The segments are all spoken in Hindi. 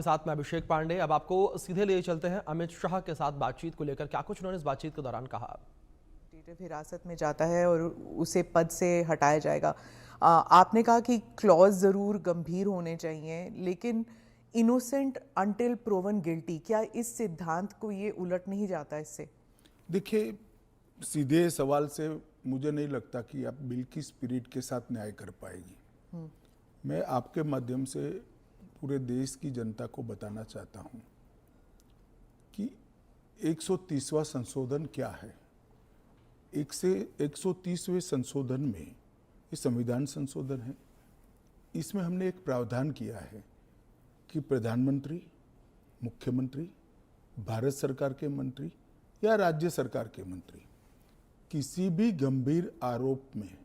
साथ में अभिषेक पांडे। अब आपको सीधे ले चलते हैं अमित शाह के साथ बातचीत को लेकर। क्या कुछ उन्होंने इस बातचीत के दौरान कहा? हिरासत में जाता है और उसे पद से हटाया जाएगा। आपने कहा कि क्लॉज ज़रूर गंभीर होने चाहिए, लेकिन इनोसेंट अंटिल प्रूवन गिल्टी, क्या इस सिद्धांत को ये उलट नहीं जाता इससे? देखिए, सीधे सवाल से मुझे नहीं लगता कि आप बिल की स्पिरिट के साथ न्याय कर पाएगी। मैं आपके माध्यम से पूरे देश की जनता को बताना चाहता हूं कि 130वां संशोधन क्या है। 130वें संशोधन में ये संविधान संशोधन है। इसमें हमने एक प्रावधान किया है कि प्रधानमंत्री, मुख्यमंत्री, भारत सरकार के मंत्री या राज्य सरकार के मंत्री किसी भी गंभीर आरोप में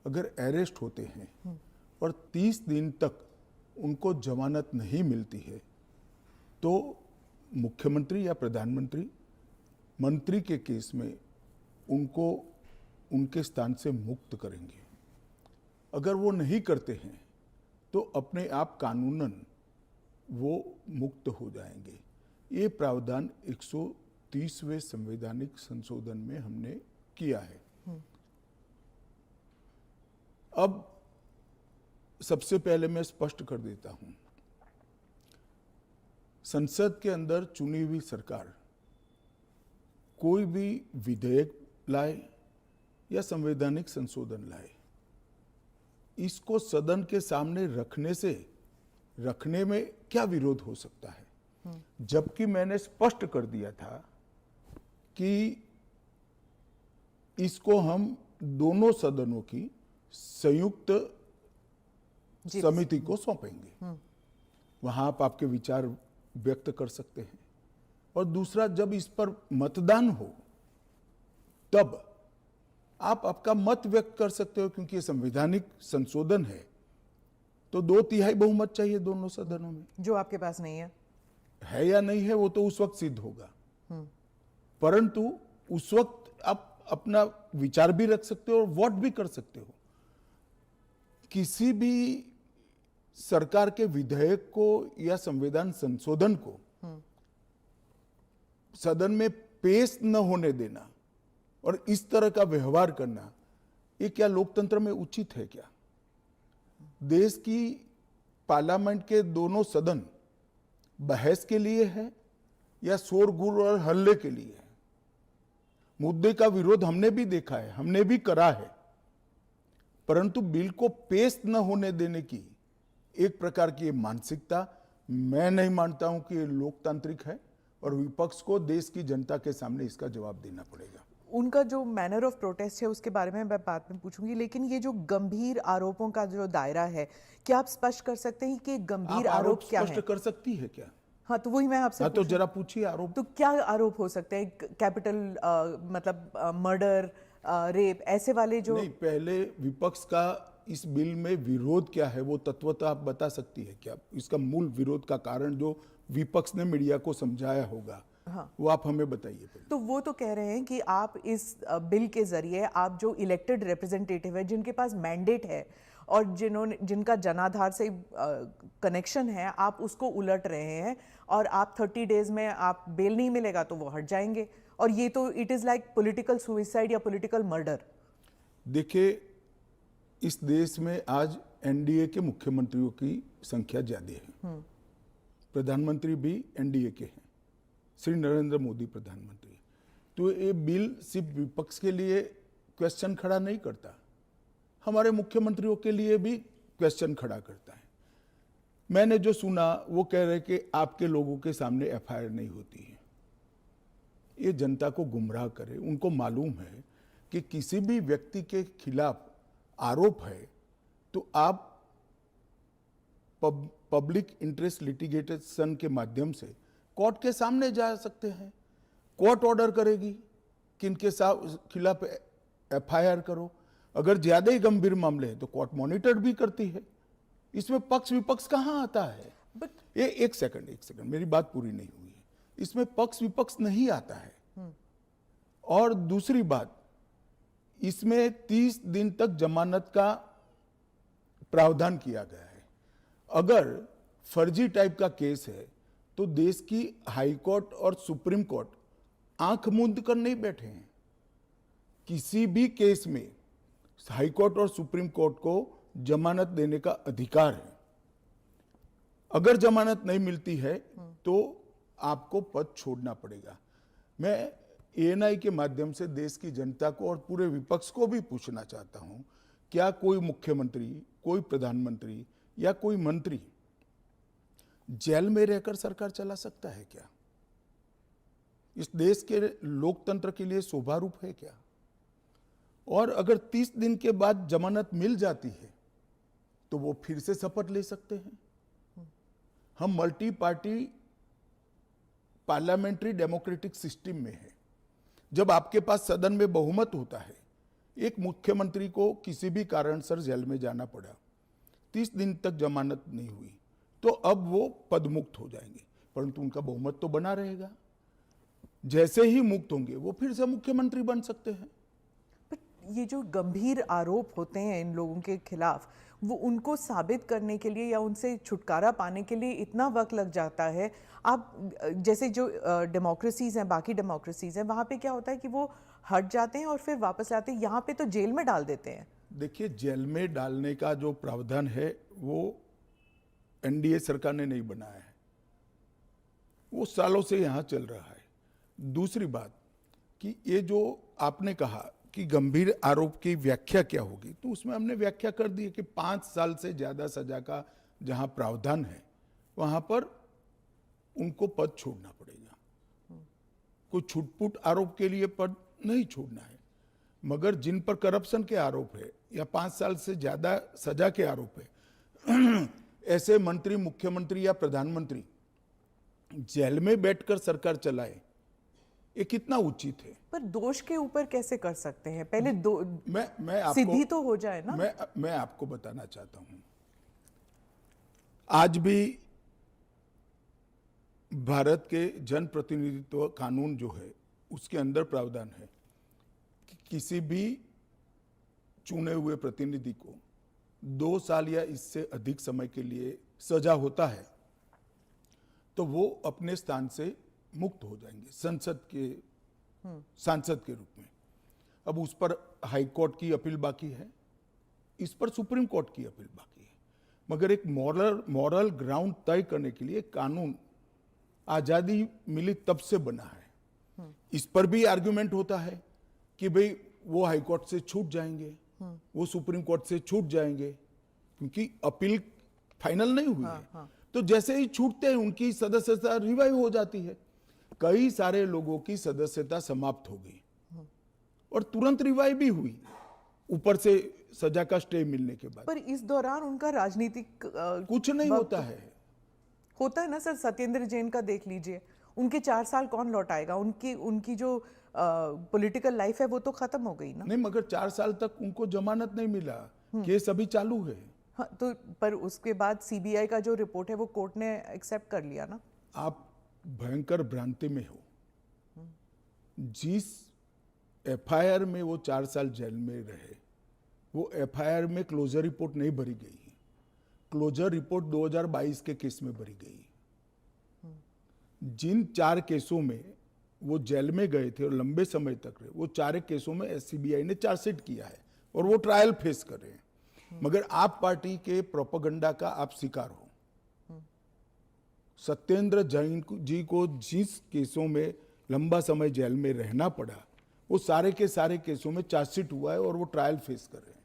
अगर अरेस्ट होते हैं और 30 दिन तक उनको जमानत नहीं मिलती है तो मुख्यमंत्री या प्रधानमंत्री मंत्री के केस में उनको उनके स्थान से मुक्त करेंगे। अगर वो नहीं करते हैं तो अपने आप कानूनन वो मुक्त हो जाएंगे। ये प्रावधान 130वें संवैधानिक संशोधन में हमने किया है। अब सबसे पहले मैं स्पष्ट कर देता हूं, संसद के अंदर चुनी हुई सरकार कोई भी विधेयक लाए या संवैधानिक संशोधन लाए, इसको सदन के सामने रखने में क्या विरोध हो सकता है। जबकि मैंने स्पष्ट कर दिया था कि इसको हम दोनों सदनों की संयुक्त समिति को सौंपेंगे। वहां आप आपके विचार व्यक्त कर सकते हैं। और दूसरा, जब इस पर मतदान हो तब आप आपका मत व्यक्त कर सकते हो, क्योंकि ये संवैधानिक संशोधन है तो 2/3 बहुमत चाहिए दोनों सदनों में, जो आपके पास नहीं है या नहीं है वो तो उस वक्त सिद्ध होगा। परंतु उस वक्त आप अपना विचार भी रख सकते हो और वोट भी कर सकते हो। किसी भी सरकार के विधेयक को या संविधान संशोधन को सदन में पेश न होने देना और इस तरह का व्यवहार करना, ये क्या लोकतंत्र में उचित है? क्या देश की पार्लियामेंट के दोनों सदन बहस के लिए है या शोरगुल और हल्ले के लिए है? मुद्दे का विरोध हमने भी देखा है, हमने भी करा है, परंतु बिल को पेश न होने देने की एक प्रकार की मानसिकता मैं नहीं मानता हूं कि ये लोकतांत्रिक है और विपक्ष को देश की जनता के सामने इसका जवाब देना पड़ेगा। उनका जो मैनर ऑफ प्रोटेस्ट है उसके बारे में मैं बाद में पूछूंगी, लेकिन ये जो गंभीर आरोपों का जो दायरा है, क्या आप स्पष्ट कर सकते हैं कि गंभीर आरोप क्या है? स्पष्ट कर सकती है क्या? हाँ, तो वही मैं आपसे तो जरा पूछिए आरोप। तो क्या आरोप हो सकते हैं? कैपिटल मतलब मर्डर, रेप, ऐसे वाले जो नहीं, पहले विपक्ष का इस बिल में विरोध क्या है वो तत्वतः आप बता सकती है क्या? इसका मूल विरोध का कारण जो विपक्ष ने मीडिया को समझाया होगा, हाँ, वो आप हमें बताइए। तो वो तो कह रहे हैं कि आप इस बिल के जरिए आप जो इलेक्टेड रिप्रेजेंटेटिव है, जिनके पास मैंडेट है और जिनका जनाधार से कनेक्शन है, आप उसको उलट रहे हैं और आप 30 डेज में आप बेल नहीं मिलेगा तो वो हट जाएंगे। और ये तो it is like political suicide या पॉलिटिकल मर्डर। देखिए, इस देश में आज एनडीए के मुख्यमंत्रियों की संख्या ज्यादा है। प्रधानमंत्री भी एनडीए के हैं, श्री नरेंद्र मोदी प्रधानमंत्री। तो ये बिल सिर्फ विपक्ष के लिए क्वेश्चन खड़ा नहीं करता, हमारे मुख्यमंत्रियों के लिए भी क्वेश्चन खड़ा करता है। मैंने जो सुना वो कह रहे कि आपके लोगों के सामने एफआईआर नहीं होती है। ये जनता को गुमराह करे। उनको मालूम है कि किसी भी व्यक्ति के खिलाफ आरोप है तो आप पब्लिक इंटरेस्ट लिटिगेशन के माध्यम से कोर्ट के सामने जा सकते हैं। कोर्ट ऑर्डर करेगी कि इनके खिलाफ एफआईआर करो। अगर ज्यादा ही गंभीर मामले हैं तो कोर्ट मॉनिटर भी करती है। इसमें पक्ष विपक्ष कहां आता है? ये एक सेकंड, मेरी बात पूरी नहीं हुई है। इसमें पक्ष विपक्ष नहीं आता है। और दूसरी बात, इसमें 30 दिन तक जमानत का प्रावधान किया गया है। अगर फर्जी टाइप का केस है तो देश की हाई कोर्ट और सुप्रीम कोर्ट आंख मूंद कर नहीं बैठे हैं। किसी भी केस में हाई कोर्ट और सुप्रीम कोर्ट को जमानत देने का अधिकार है। अगर जमानत नहीं मिलती है तो आपको पद छोड़ना पड़ेगा। मैं एएनआई के माध्यम से देश की जनता को और पूरे विपक्ष को भी पूछना चाहता हूं, क्या कोई मुख्यमंत्री, कोई प्रधानमंत्री या कोई मंत्री जेल में रहकर सरकार चला सकता है क्या? इस देश के लोकतंत्र के लिए शोभा रूप है क्या? और अगर 30 दिन के बाद जमानत मिल जाती है तो वो फिर से शपथ ले सकते हैं। हम multi party parliamentary democratic system में है। जब आपके पास सदन में बहुमत होता है, एक मुख्यमंत्री को किसी भी कारणसर जेल में जाना पड़ा, 30 दिन तक जमानत नहीं हुई, तो अब वो पदमुक्त हो जाएंगे, परंतु उनका बहुमत तो बना रहेगा। जैसे ही मुक्त होंगे वो फिर से मुख्यमंत्री बन सकते हैं। ये जो गंभीर आरोप होते हैं इन लोगों के खिलाफ, वो उनको साबित करने के लिए या उनसे छुटकारा पाने के लिए इतना वक्त लग जाता है। आप जैसे जो डेमोक्रेसीज हैं, बाकी डेमोक्रेसीज हैं, वहाँ पे क्या होता है कि वो हट जाते हैं और फिर वापस आते हैं। यहाँ पे तो जेल में डाल देते हैं। देखिए, जेल में डालने का जो प्रावधान है वो एनडीए सरकार ने नहीं बनाया है, वो सालों से यहाँ चल रहा है। दूसरी बात कि ये जो आपने कहा कि गंभीर आरोप की व्याख्या क्या होगी, तो उसमें हमने व्याख्या कर दी है कि 5 साल से ज्यादा सजा का जहां प्रावधान है वहां पर उनको पद छोड़ना पड़ेगा। कोई छुटपुट आरोप के लिए पद नहीं छोड़ना है, मगर जिन पर करप्शन के आरोप है या 5 साल से ज्यादा सजा के आरोप है, ऐसे मंत्री, मुख्यमंत्री या प्रधानमंत्री जेल में बैठकर सरकार चलाए, ये कितना उचित है? पर दोष के ऊपर कैसे कर सकते हैं? पहले मैं आपको सिद्धि तो हो जाए ना। मैं आपको बताना चाहता हूं, आज भी भारत के जन प्रतिनिधित्व कानून जो है उसके अंदर प्रावधान है कि किसी भी चुने हुए प्रतिनिधि को 2 साल या इससे अधिक समय के लिए सजा होता है तो वो अपने स्थान से मुक्त हो जाएंगे सांसद के रूप में। अब उस पर हाई कोर्ट की अपील बाकी है, इस पर सुप्रीम कोर्ट की अपील बाकी है, मगर एक मॉरल ग्राउंड तय करने के लिए कानून आजादी मिली तब से बना है। इस पर भी आर्गुमेंट होता है कि भाई वो हाई कोर्ट से छूट जाएंगे, वो सुप्रीम कोर्ट से छूट जाएंगे, क्योंकि अपील फाइनल नहीं हुई है। तो जैसे ही छूटते हैं उनकी सदस्यता रिवाइव हो जाती है। कई सारे लोगों की सदस्यता समाप्त हो गई और तुरंत रिवाइव भी हुई, ऊपर से सजा का स्टे मिलने के बाद। पर इस दौरान उनका राजनीतिक कुछ नहीं होता है ना सर। सत्येंद्र जैन का देख लीजिए, उनके 4 साल कौन लौटाएगा? उनकी जो पॉलिटिकल लाइफ है वो तो खत्म हो गई ना। नहीं, मगर 4 साल तक उनको जमानत नहीं मिला, केस अभी चालू है। हाँ, तो पर उसके बाद सीबीआई का जो रिपोर्ट है वो कोर्ट ने एक्सेप्ट कर लिया ना। आप भयंकर भ्रांति में हो। जिस एफआईआर में वो 4 साल जेल में रहे, वो एफआईआर में क्लोजर रिपोर्ट नहीं भरी गई है। क्लोजर रिपोर्ट 2022 के केस में भरी गई। जिन 4 केसों में वो जेल में गए थे और लंबे समय तक रहे, वो 4 केसों में सीबीआई ने चार्जशीट किया है और वो ट्रायल फेस कर रहे हैं। मगर आप पार्टी के प्रोपेगेंडा का आप शिकार हो। सत्येंद्र जैन जी को जिस केसों में लंबा समय जेल में रहना पड़ा, वो सारे के सारे केसों में चार्जशीट हुआ है और वो ट्रायल फेस कर रहे हैं।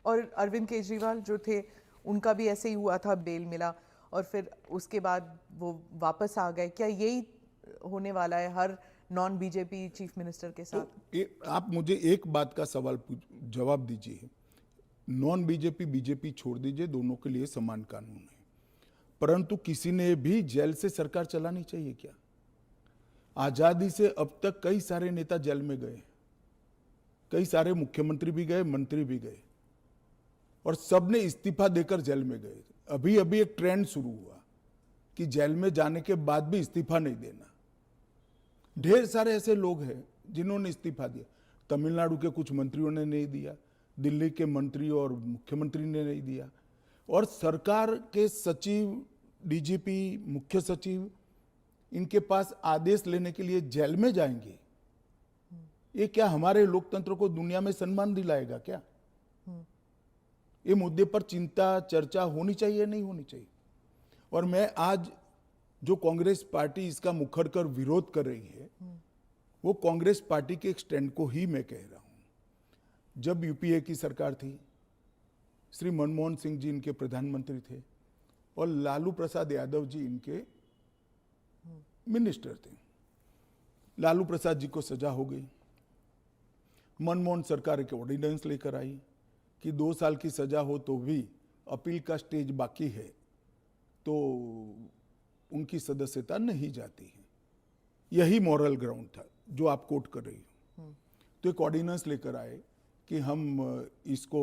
और अरविंद केजरीवाल जो थे, उनका भी ऐसे ही हुआ था, बेल मिला और फिर उसके बाद वो वापस आ गए। क्या यही होने वाला है हर नॉन बीजेपी चीफ मिनिस्टर के साथ? तो आप मुझे एक बात का जवाब दीजिए। नॉन बीजेपी बीजेपी छोड़ दीजिए, दोनों के लिए समान कानून है, परंतु किसी ने भी जेल से सरकार चलानी चाहिए क्या? आजादी से अब तक कई सारे नेता जेल में गए, कई सारे मुख्यमंत्री भी गए, मंत्री भी गए, और सबने इस्तीफा देकर जेल में गए। अभी अभी एक ट्रेंड शुरू हुआ कि जेल में जाने के बाद भी इस्तीफा नहीं देना। ढेर सारे ऐसे लोग हैं जिन्होंने इस्तीफा दिया। तमिलनाडु के कुछ मंत्रियों ने नहीं दिया, दिल्ली के मंत्री और मुख्यमंत्री ने नहीं दिया, और सरकार के सचिव, डीजीपी, मुख्य सचिव इनके पास आदेश लेने के लिए जेल में जाएंगे, ये क्या हमारे लोकतंत्र को दुनिया में सम्मान दिलाएगा क्या? ये मुद्दे पर चिंता चर्चा होनी चाहिए, नहीं होनी चाहिए? और मैं आज जो कांग्रेस पार्टी इसका मुखर कर विरोध कर रही है, वो कांग्रेस पार्टी के एक स्टैंड को ही मैं कह रहा हूं। जब यूपीए की सरकार थी, श्री मनमोहन सिंह जी इनके प्रधानमंत्री थे और लालू प्रसाद यादव जी इनके मिनिस्टर थे। लालू प्रसाद जी को सजा हो गई। मनमोहन सरकार एक ऑर्डिनेंस लेकर आई कि 2 साल की सजा हो तो भी अपील का स्टेज बाकी है तो उनकी सदस्यता नहीं जाती है। यही मॉरल ग्राउंड था जो आप कोट कर रही हो। तो एक ऑर्डिनेंस लेकर आए कि हम इसको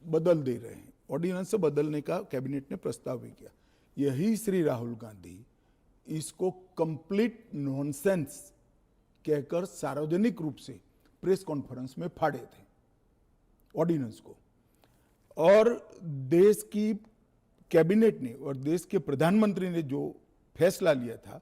बदल दे रहे हैं। ऑर्डिनेंस से बदलने का कैबिनेट ने प्रस्ताव भी किया। यही श्री राहुल गांधी इसको कंप्लीट नॉनसेंस कहकर सार्वजनिक रूप से प्रेस कॉन्फ्रेंस में फाड़े थे ऑर्डिनेंस को। और देश की कैबिनेट ने और देश के प्रधानमंत्री ने जो फैसला लिया था